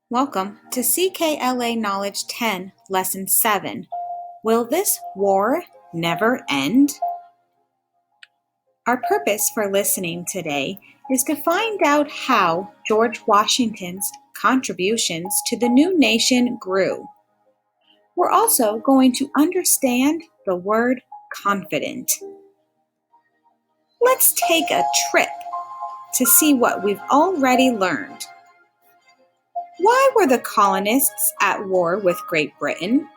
Welcome to CKLA Knowledge 10, Lesson 7. Will this war never end? Our purpose for listening today is to find out how George Washington's contributions to the new nation grew. We're also going to understand the word confident. Let's take a trip to see what we've already learned. Why were the colonists at war with Great Britain?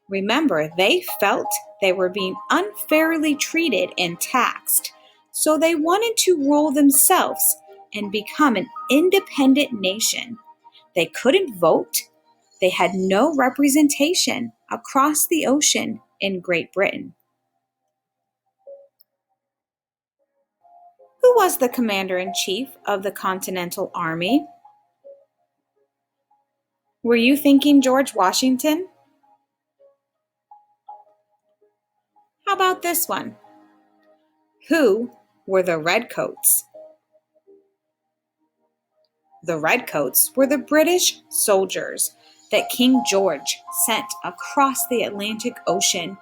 Remember, they felt they were being unfairly treated and taxed, so they wanted to rule themselves and become an independent nation. They couldn't vote. They had no representation across the ocean in Great Britain. Who was the commander-in-chief of the Continental Army? Were you thinking George Washington? How about this one? Who were the Redcoats? The Redcoats were the British soldiers that King George sent across the Atlantic Ocean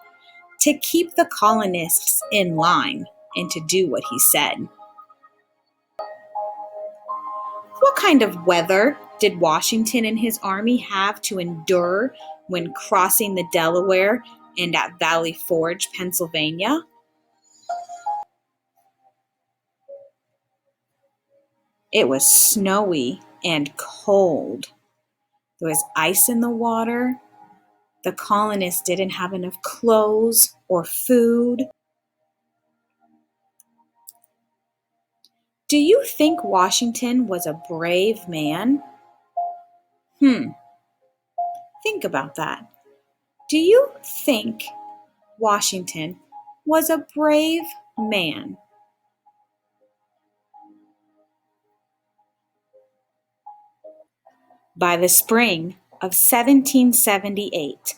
to keep the colonists in line and to do what he said. What kind of weather did Washington and his army have to endure when crossing the Delaware and at Valley Forge, Pennsylvania? It was snowy and cold. There was ice in the water. The colonists didn't have enough clothes or food. Do you think Washington was a brave man? Think about that. Do you think Washington was a brave man? By the spring of 1778,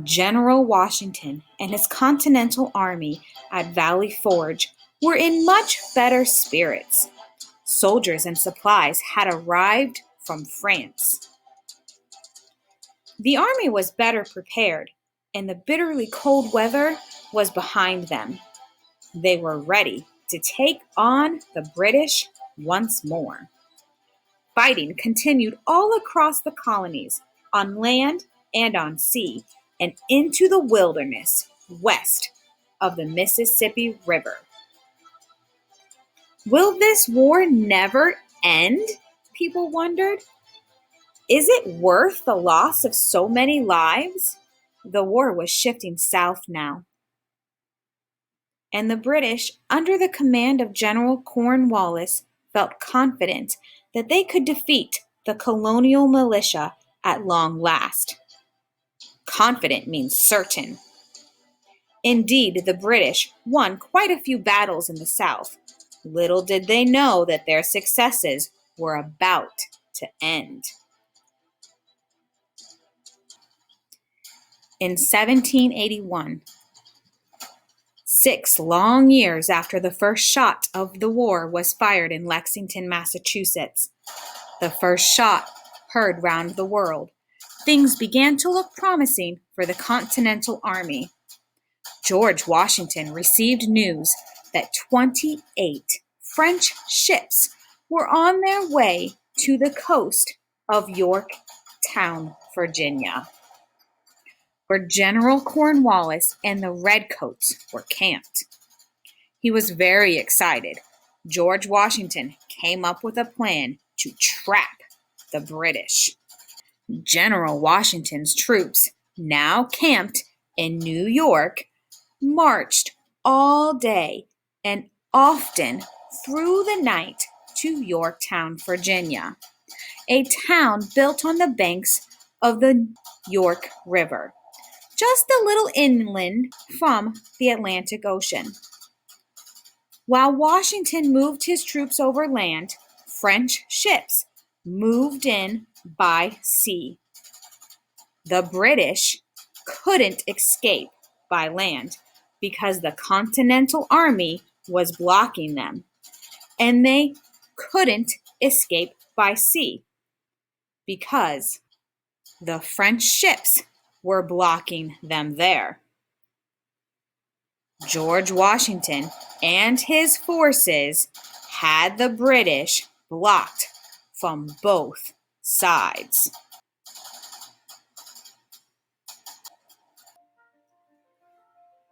General Washington and his Continental Army at Valley Forge were in much better spirits. Soldiers and supplies had arrived from France. The army was better prepared, and the bitterly cold weather was behind them. They were ready to take on the British once more. Fighting continued all across the colonies, on land and on sea, and into the wilderness west of the Mississippi River. Will this war never end? People wondered. Is it worth the loss of so many lives? The war was shifting south now, and the British, under the command of General Cornwallis, felt confident that they could defeat the colonial militia at long last. Confident means certain. Indeed, the British won quite a few battles in the South. Little did they know that their successes were about to end. In 1781, 6 long years after the first shot of the war was fired in Lexington, Massachusetts, the first shot heard round the world, things began to look promising for the Continental Army. George Washington received news that 28 French ships were on their way to the coast of Yorktown, Virginia, where General Cornwallis and the Redcoats were camped. He was very excited. George Washington came up with a plan to trap the British. General Washington's troops, now camped in New York, marched all day and often through the night to Yorktown, Virginia, a town built on the banks of the York River, just a little inland from the Atlantic Ocean. While Washington moved his troops over land, French ships moved in by sea. The British couldn't escape by land because the Continental Army was blocking them, and they couldn't escape by sea because the French ships were blocking them there. George Washington and his forces had the British blocked from both sides.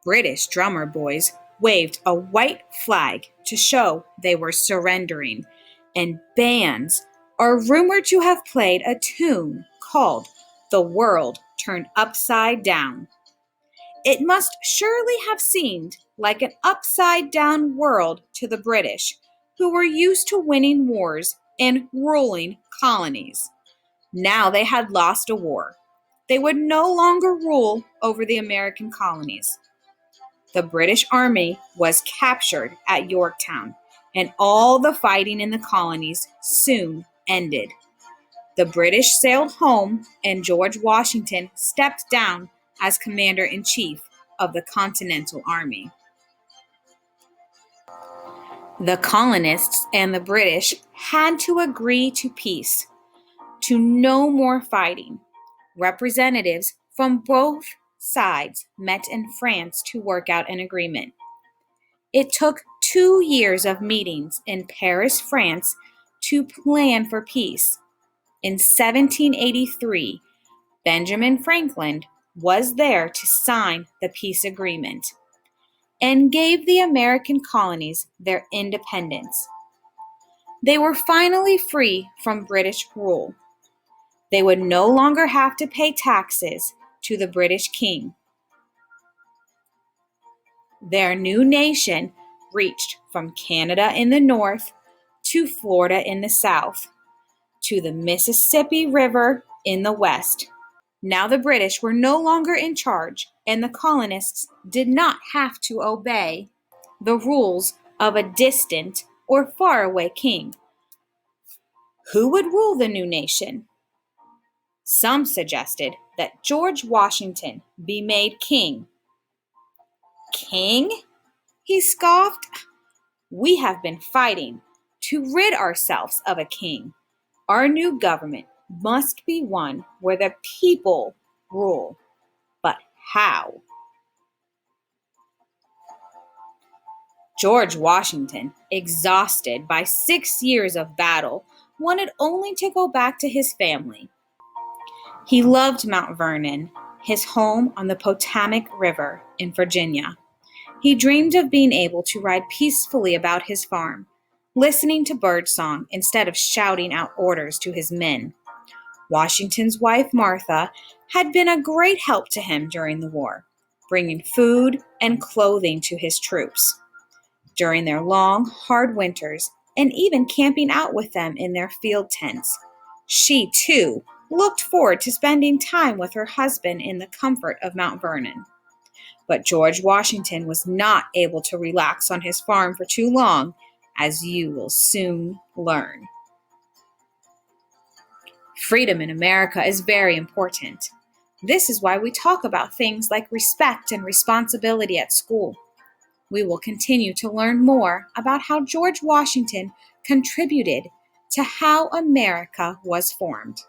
British drummer boys waved a white flag to show they were surrendering, and bands are rumored to have played a tune called "The World Turned Upside Down." It must surely have seemed like an upside-down world to the British, who were used to winning wars and ruling colonies. Now they had lost a war. They would no longer rule over the American colonies. The British Army was captured at Yorktown, and all the fighting in the colonies soon ended. The British sailed home, and George Washington stepped down as Commander-in-Chief of the Continental Army. The colonists and the British had to agree to peace, to no more fighting. Representatives from both sides met in France to work out an agreement. It took 2 years of meetings in Paris, France, to plan for peace. In 1783, Benjamin Franklin was there to sign the peace agreement and gave the American colonies their independence. They were finally free from British rule. They would no longer have to pay taxes to the British king. Their new nation reached from Canada in the north to Florida in the south, to the Mississippi River in the west. Now the British were no longer in charge, and the colonists did not have to obey the rules of a distant or faraway king. Who would rule the new nation? Some suggested that George Washington be made king. King? He scoffed. We have been fighting to rid ourselves of a king. Our new government must be one where the people rule. But how? George Washington, exhausted by 6 years of battle, wanted only to go back to his family. He loved Mount Vernon, his home on the Potomac River in Virginia. He dreamed of being able to ride peacefully about his farm, listening to birdsong instead of shouting out orders to his men. Washington's wife, Martha, had been a great help to him during the war, bringing food and clothing to his troops during their long, hard winters, and even camping out with them in their field tents. She, too, looked forward to spending time with her husband in the comfort of Mount Vernon. But George Washington was not able to relax on his farm for too long, as you will soon learn. Freedom in America is very important. This is why we talk about things like respect and responsibility at school. We will continue to learn more about how George Washington contributed to how America was formed.